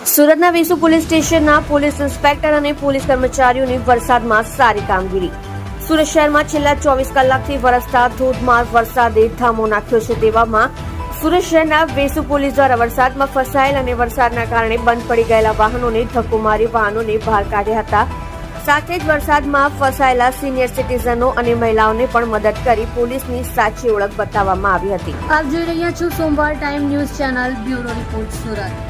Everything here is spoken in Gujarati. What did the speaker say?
સુરતના વેસુ પોલીસ સ્ટેશનના પોલીસ ઇન્સ્પેક્ટર અને પોલીસ કર્મચારીઓની વરસાદમાં સારી કામગીરી. સુરત શહેરમાં છેલ્લા 24 કલાકથી વરસતા ધોધમાર વરસાદે ધામો નાખ્યો છે. તેવામાં સુરત શહેરના વેસુ પોલીસ દ્વારા વરસાદમાં ફસાયેલ અને વરસાદના કારણે બંધ પડી ગયેલા વાહનોને ધક્કો મારી વાહનોને બહાર કાઢ્યા હતા. સાથે જ વરસાદમાં ફસાયેલા સિનિયર સિટીઝનો અને મહિલાઓને પણ મદદ કરી પોલીસની સાચી ઓળખ બતાવવામાં આવી હતી. આપ જોઈ રહ્યા છો સોમવાર time news channel bureau report Surat.